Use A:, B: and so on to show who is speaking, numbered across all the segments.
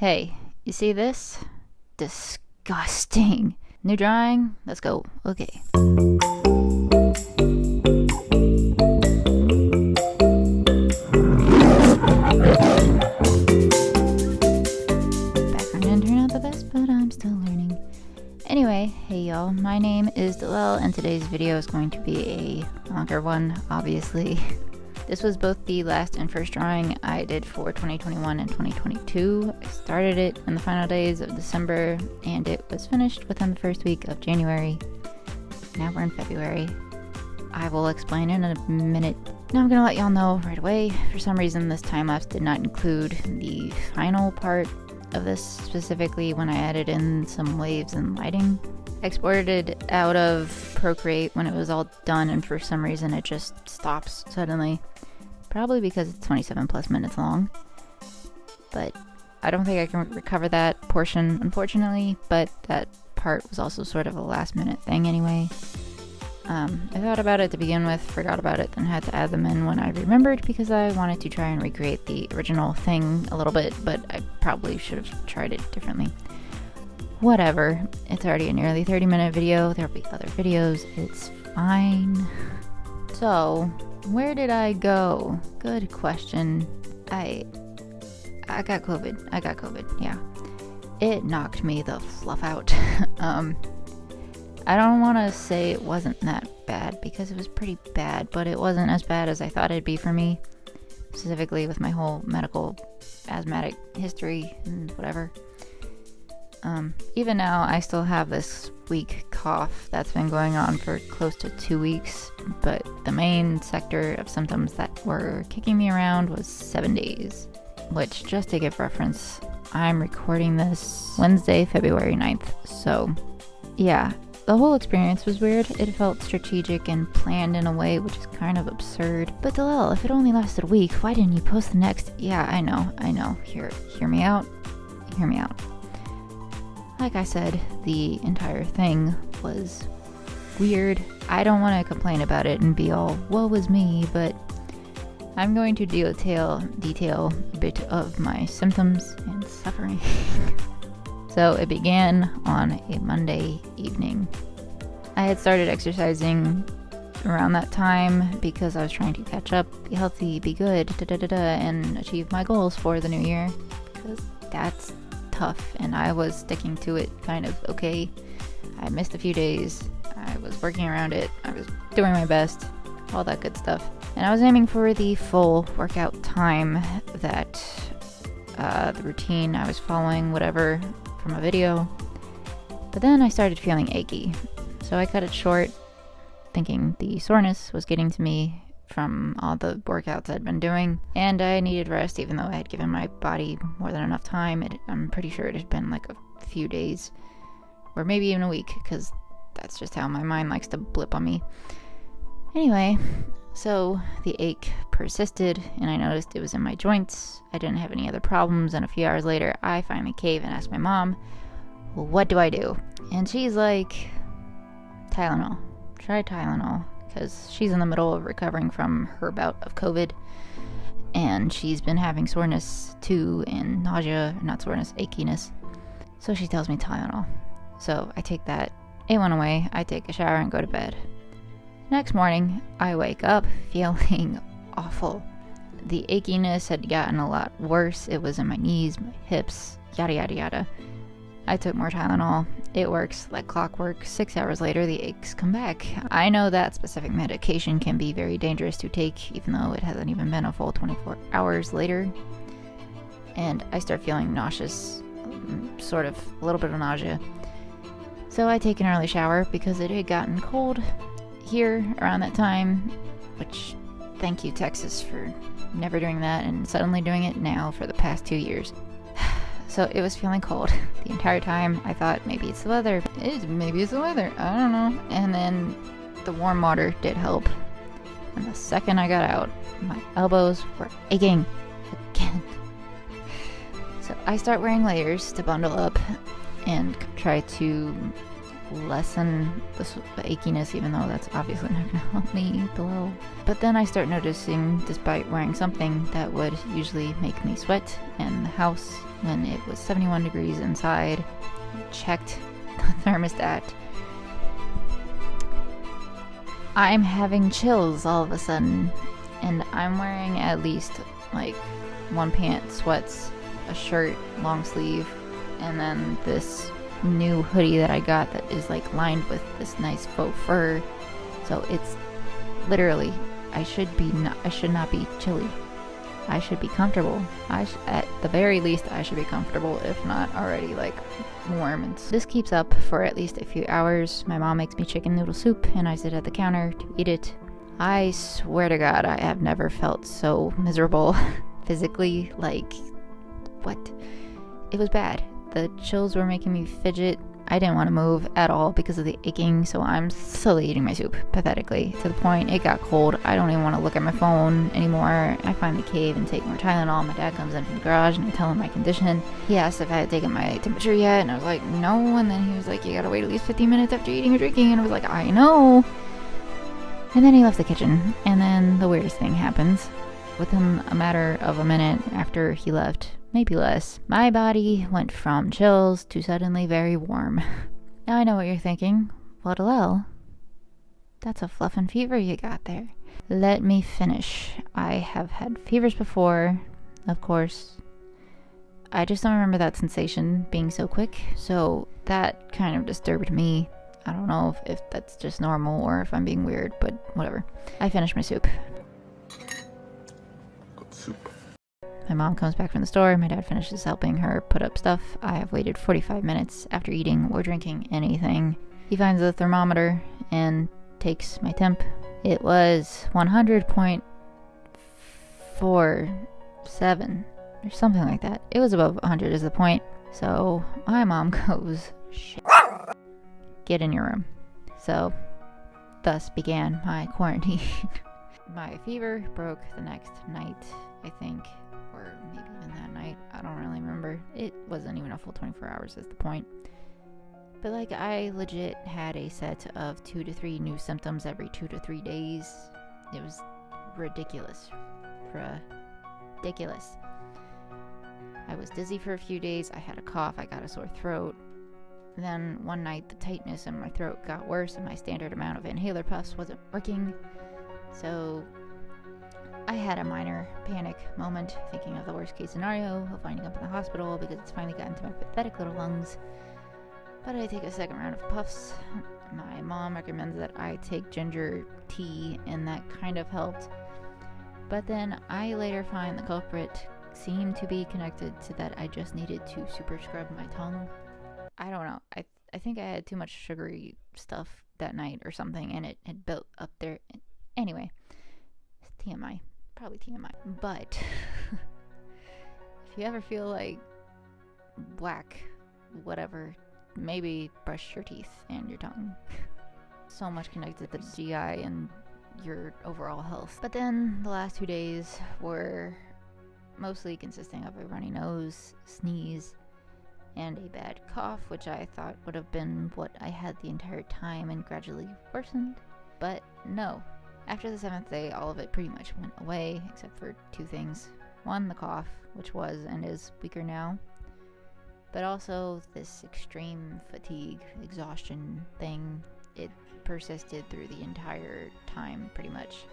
A: Hey, you see this? Disgusting. New drawing? Let's go. Okay. Background didn't turn out the best, but I'm still learning. Anyway, hey y'all, my name is Dalel, and today's video is going to be a longer one, obviously. This was both the last and first drawing I did for 2021 and 2022. I started it in the final days of December, and it was finished within the first week of January. Now we're in February. I will explain in a minute. Now I'm gonna let y'all know right away. For some reason, this time-lapse did not include the final part of this, specifically when I added in some waves and lighting. I exported it out of ProCreate when it was all done, and for some reason it just stops suddenly. Probably because it's 27 plus minutes long. But I don't think I can recover that portion, unfortunately, but that part was also sort of a last minute thing anyway. I thought about it to begin with, forgot about it, then had to add them in when I remembered because I wanted to try and recreate the original thing a little bit, but I probably should have tried it differently. Whatever, it's already a nearly 30-minute video, there'll be other videos, it's fine. So, where did I go? Good question. I got COVID, yeah. It knocked me the fluff out. I don't want to say it wasn't that bad, because it was pretty bad, but it wasn't as bad as I thought it'd be for me, specifically with my whole medical asthmatic history and whatever. Even now, I still have this weak cough that's been going on for close to 2 weeks, but the main sector of symptoms that were kicking me around was 7 days, which, just to give reference, I'm recording this Wednesday, February 9th, so yeah. The whole experience was weird. It felt strategic and planned in a way which is kind of absurd. But Dalel, if it only lasted a week, why didn't you post the next? Yeah, I know. Hear me out. Hear me out. Like I said, the entire thing was weird. I don't want to complain about it and be all, woe is me, but I'm going to detail a bit of my symptoms and suffering. So it began on a Monday evening. I had started exercising around that time because I was trying to catch up, be healthy, be good, and achieve my goals for the new year, because that's tough, and I was sticking to it kind of okay. I missed a few days, I was working around it, I was doing my best, all that good stuff. And I was aiming for the full workout time that the routine I was following, whatever, from a video. But then I started feeling achy, so I cut it short, thinking the soreness was getting to me from all the workouts I'd been doing, and I needed rest even though I had given my body more than enough time. I'm pretty sure it had been like a few days, or maybe even a week, because that's just how my mind likes to blip on me. Anyway, so the ache persisted, and I noticed it was in my joints. I didn't have any other problems, and a few hours later, I finally caved and asked my mom, well, what do I do? And she's like, Tylenol. Try Tylenol, because she's in the middle of recovering from her bout of COVID, and she's been having soreness too, and nausea, not soreness, achiness. So she tells me Tylenol. So I take that. It went away. I take a shower and go to bed. Next morning, I wake up feeling awful. The achiness had gotten a lot worse. It was in my knees, my hips, yada yada yada. I took more Tylenol. It works like clockwork. 6 hours later, the aches come back. I know that specific medication can be very dangerous to take, even though it hasn't even been a full 24 hours later. And I start feeling nauseous, sort of a little bit of nausea. So I take an early shower because it had gotten cold here around that time, which, thank you Texas for never doing that and suddenly doing it now for the past 2 years. So it was feeling cold the entire time. I thought maybe it's the weather. Maybe it's the weather. I don't know. And then the warm water did help. And the second I got out, my elbows were aching again. So I start wearing layers to bundle up and try to lessen the achiness, even though that's obviously not going to help me below. But then I start noticing, despite wearing something that would usually make me sweat in the house when it was 71 degrees inside, I checked the thermostat. I'm having chills all of a sudden, and I'm wearing at least like one pant, sweats, a shirt, long sleeve, and then this new hoodie that I got that is like lined with this nice faux fur. So it's literally, I should not be chilly. I should be comfortable. At the very least, I should be comfortable, if not already like warm. And this keeps up for at least a few hours. My mom makes me chicken noodle soup, and I sit at the counter to eat it. I swear to God, I have never felt so miserable physically. Like, what? It was bad. The chills were making me fidget. I didn't want to move at all because of the aching, so I'm slowly eating my soup, pathetically, to the point it got cold. I don't even want to look at my phone anymore. I finally cave and take more Tylenol. My dad comes in from the garage and I tell him my condition. He asked if I had taken my temperature yet, and I was like, no. And then he was like, you gotta wait at least 15 minutes after eating or drinking. And I was like, I know. And then he left the kitchen, and then the weirdest thing happens. Within a matter of a minute after he left, maybe less, my body went from chills to suddenly very warm. Now I know what you're thinking. What the hell? That's a fluff and fever you got there. Let me finish. I have had fevers before, of course. I just don't remember that sensation being so quick, so that kind of disturbed me. I don't know if that's just normal or if I'm being weird, but whatever. I finished my soup. My mom comes back from the store. My dad finishes helping her put up stuff. I have waited 45 minutes after eating or drinking anything. He finds the thermometer and takes my temp. It was 100.47 or something like that. It was above 100 is the point. So my mom goes, shit, get in your room. So thus began my quarantine. My fever broke the next night, I think. Or maybe even that night. I don't really remember. It wasn't even a full 24 hours is the point. But like, I legit had a set of 2 to 3 new symptoms every 2 to 3 days. It was ridiculous. Ridiculous. I was dizzy for a few days. I had a cough. I got a sore throat. Then one night the tightness in my throat got worse and my standard amount of inhaler puffs wasn't working. So I had a minor panic moment, thinking of the worst case scenario of winding up in the hospital because it's finally gotten to my pathetic little lungs. But I take a second round of puffs. My mom recommends that I take ginger tea, and that kind of helped. But then I later find the culprit seemed to be connected to that I just needed to super scrub my tongue. I don't know. I think I had too much sugary stuff that night or something, and it had built up there. Anyway, TMI. Probably TMI. But if you ever feel like whack, whatever, maybe brush your teeth and your tongue. So much connected to the GI and your overall health. But then the last 2 days were mostly consisting of a runny nose, sneeze, and a bad cough, which I thought would have been what I had the entire time and gradually worsened. But no. After the 7th day, all of it pretty much went away, except for 2 things. One, the cough, which was and is weaker now. But also this extreme fatigue, exhaustion thing. It persisted through the entire time, pretty much.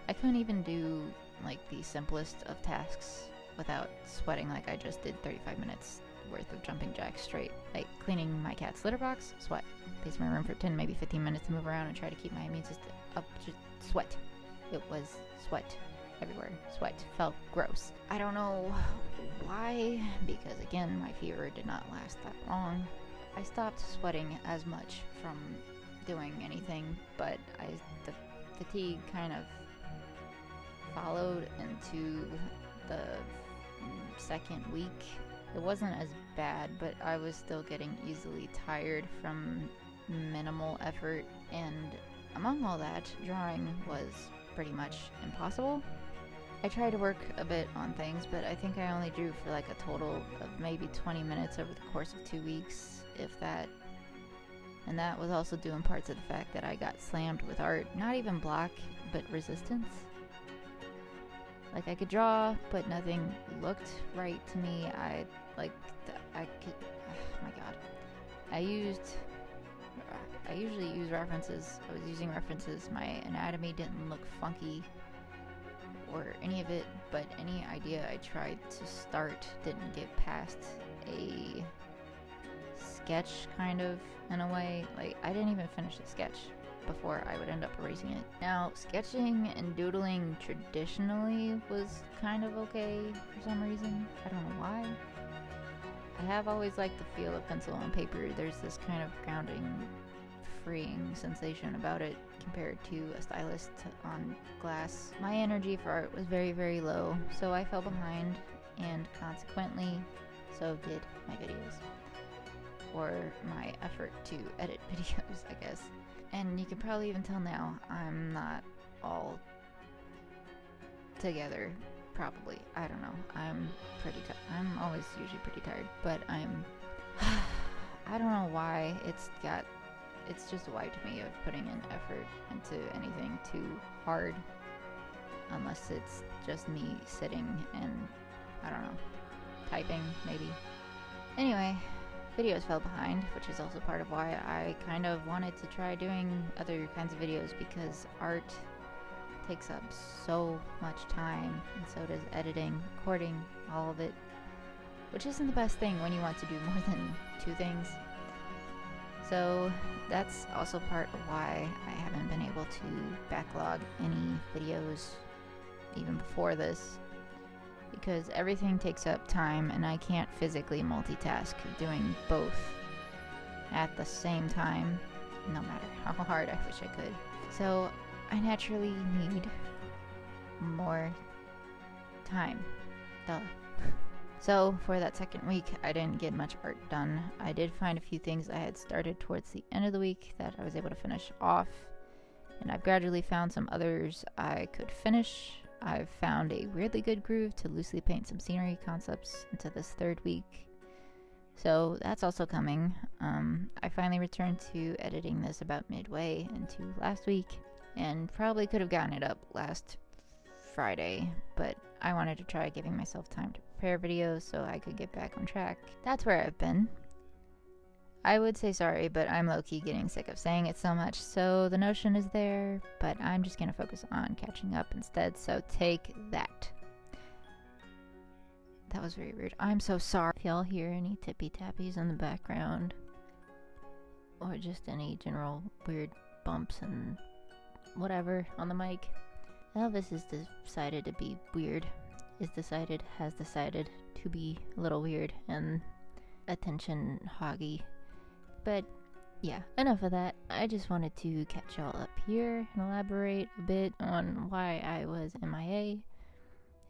A: I couldn't even do, like, the simplest of tasks without sweating like I just did 35 minutes worth of jumping jacks straight. Like cleaning my cat's litter box, sweat. Pace my room for 10, maybe 15 minutes to move around and try to keep my immune system up, just sweat. It was sweat everywhere. Sweat. Felt gross. I don't know why, because again, my fever did not last that long. I stopped sweating as much from doing anything, but the fatigue kind of followed into the 2nd week. It wasn't as bad, but I was still getting easily tired from minimal effort, and among all that, drawing was pretty much impossible. I tried to work a bit on things, but I think I only drew for like a total of maybe 20 minutes over the course of 2 weeks, if that. And that was also due in parts of the fact that I got slammed with art. Not even block, but resistance. Like, I could draw, but nothing looked right to me. Oh my god. I usually use references. I was using references. My anatomy didn't look funky or any of it, but any idea I tried to start didn't get past a sketch, kind of, in a way. Like, I didn't even finish the sketch before I would end up erasing it. Now, sketching and doodling traditionally was kind of okay for some reason. I don't know why. I have always liked the feel of pencil on paper. There's this kind of grounding, freeing sensation about it compared to a stylus on glass. My energy for art was very, very low, so I fell behind, and consequently, so did my videos. Or my effort to edit videos, I guess. And you can probably even tell now, I'm not all together, probably. I don't know. I'm pretty tired. I'm always usually pretty tired, but I don't know why it's just wiped me of putting in effort into anything too hard, unless it's just me sitting and, I don't know, typing, maybe. Anyway, videos fell behind, which is also part of why I kind of wanted to try doing other kinds of videos, because art takes up so much time, and so does editing, recording, all of it, which isn't the best thing when you want to do more than two things. So that's also part of why I haven't been able to backlog any videos even before this, because everything takes up time and I can't physically multitask doing both at the same time, no matter how hard I wish I could. So I naturally need more time. Duh. So for that second week, I didn't get much art done. I did find a few things I had started towards the end of the week that I was able to finish off, and I've gradually found some others I could finish. I've found a weirdly good groove to loosely paint some scenery concepts into this third week, so that's also coming. I finally returned to editing this about midway into last week, and probably could have gotten it up last Friday, but I wanted to try giving myself time to prepare videos so I could get back on track. That's where I've been. I would say sorry, but I'm low-key getting sick of saying it so much, so the notion is there, but I'm just gonna focus on catching up instead, so take that. That was very weird. I'm so sorry if y'all hear any tippy-tappies in the background, or just any general weird bumps and whatever on the mic. Elvis has decided to be weird. Has decided to be a little weird and attention hoggy. But yeah, enough of that. I just wanted to catch y'all up here and elaborate a bit on why I was MIA,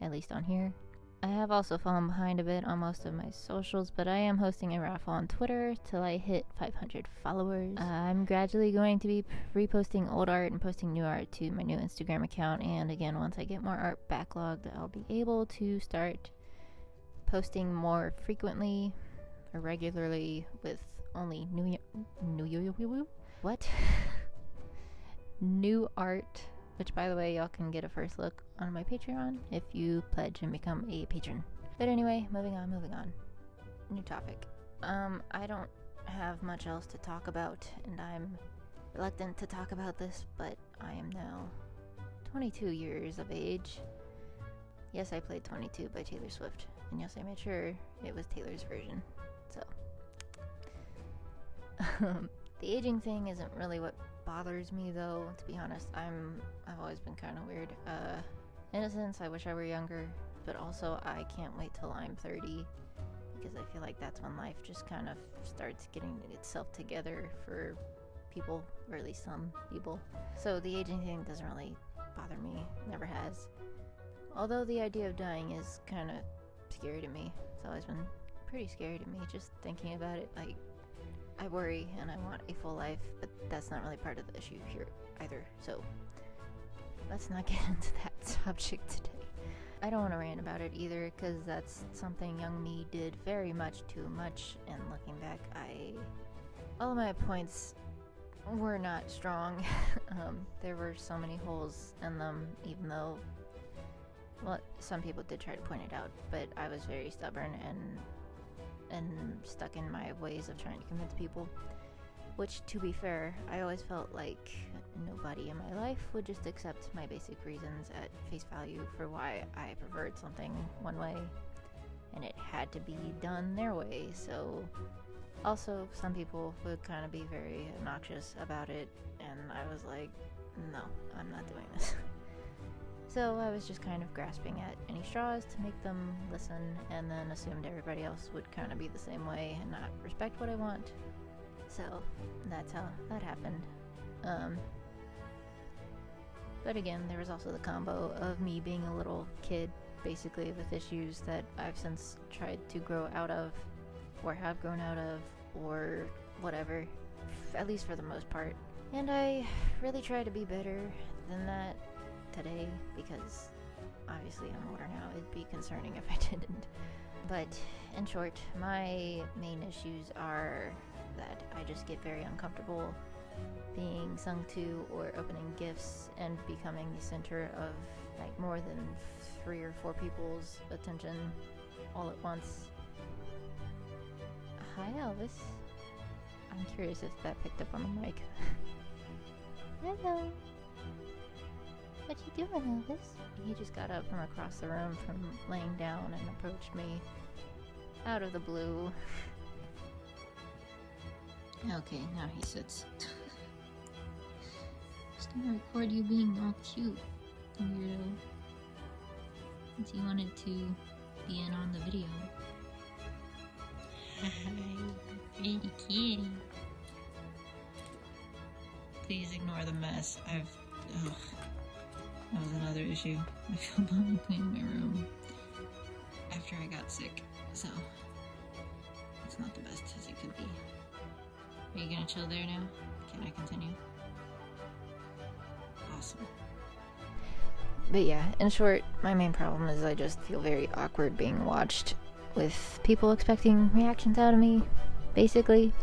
A: at least on here. I have also fallen behind a bit on most of my socials, but I am hosting a raffle on Twitter till I hit 500 followers. I'm gradually going to be reposting old art and posting new art to my new Instagram account, and again, once I get more art backlogged, I'll be able to start posting more frequently or regularly with only new art, which, by the way, y'all can get a first look on my Patreon if you pledge and become a patron. But anyway, moving on. New topic. I don't have much else to talk about, and I'm reluctant to talk about this, but I am now 22 years of age. Yes, I played 22 by Taylor Swift, and yes, I made sure it was Taylor's version. So, the aging thing isn't really what bothers me, though, to be honest. I've always been kind of weird. In a sense, I wish I were younger, but also I can't wait till I'm 30, because I feel like that's when life just kind of starts getting itself together for people, or at least some people. So the aging thing doesn't really bother me, never has. Although the idea of dying is kind of scary to me. It's always been pretty scary to me, just thinking about it. Like, I worry and I want a full life, but that's not really part of the issue here either, so let's not get into that subject today. I don't want to rant about it either, because that's something young me did very much too much, and looking back, all of my points were not strong. There were so many holes in them, even though, well, some people did try to point it out, but I was very stubborn and stuck in my ways of trying to convince people. Which, to be fair, I always felt like nobody in my life would just accept my basic reasons at face value for why I preferred something one way, and it had to be done their way. So, also, some people would kind of be very obnoxious about it, and I was like, no, I'm not doing this. So I was just kind of grasping at any straws to make them listen, and then assumed everybody else would kind of be the same way and not respect what I want. So that's how that happened. But again, there was also the combo of me being a little kid, basically, with issues that I've since tried to grow out of, or have grown out of, or whatever, at least for the most part. And I really try to be better than that today, because obviously I'm older now. It'd be concerning if I didn't. But in short, my main issues are that I just get very uncomfortable being sung to or opening gifts and becoming the center of like more than 3 or 4 people's attention all at once. Hi, Elvis. I'm curious if that picked up on the mic. Hello. What you doing, Elvis? He just got up from across the room from laying down and approached me out of the blue. Okay, now he sits. Just gonna record you being all cute, weirdo. Since he wanted to be in on the video. Hi, pretty kitty. Please ignore the mess. That was another issue. I feel bad cleaning my room after I got sick, so it's not the best as it could be. Are you gonna chill there now? Can I continue? Awesome. But yeah, in short, my main problem is I just feel very awkward being watched with people expecting reactions out of me, basically.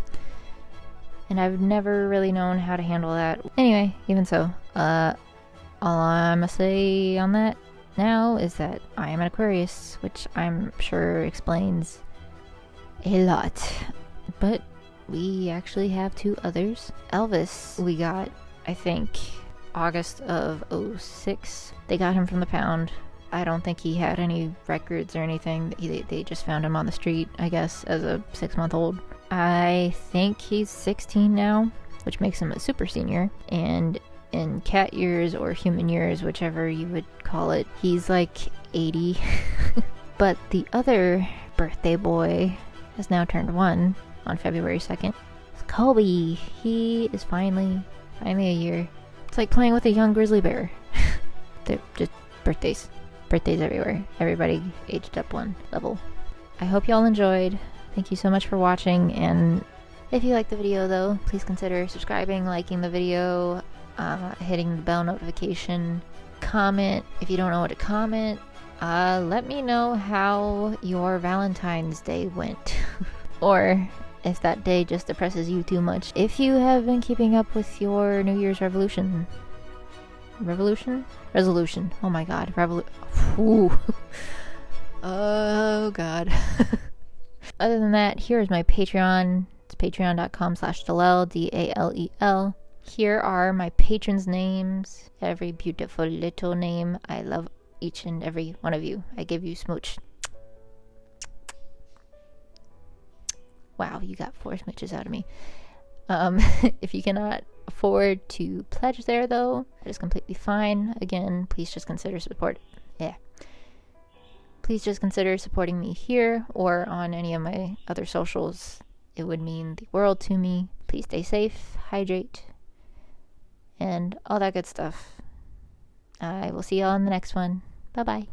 A: And I've never really known how to handle that. Anyway, even so, all I'm gonna say on that now is that I am an Aquarius, which I'm sure explains a lot. But we actually have 2 others. Elvis, we got, I think, August of 06. They got him from the pound. I don't think he had any records or anything. They just found him on the street, I guess, as a 6-month-old. I think he's 16 now, which makes him a super senior. And in cat years or human years, whichever you would call it, he's like 80. But the other birthday boy has now turned 1 on February 2nd. It's Kobe. He is finally a year. It's like playing with a young grizzly bear. They're just birthdays everywhere. Everybody aged up 1 level. I hope y'all enjoyed. Thank you so much for watching, and if you liked the video though, please consider subscribing, liking the video, hitting the bell notification, comment if you don't know what to comment. Let me know how your Valentine's Day went. Or if that day just depresses you too much. If you have been keeping up with your New Year's resolution. Oh my god. Ooh. Oh god. Other than that, here is my Patreon. It's patreon.com/Dalel, D-A-L-E-L. Here are my patrons' names. Every beautiful little name. I love each and every one of you. I give you smooch. Wow, you got 4 smooches out of me. If you cannot afford to pledge there, though, that is completely fine. Again, please just consider Please just consider supporting me here or on any of my other socials. It would mean the world to me. Please stay safe, hydrate, and all that good stuff. I will see y'all in the next one. Bye-bye.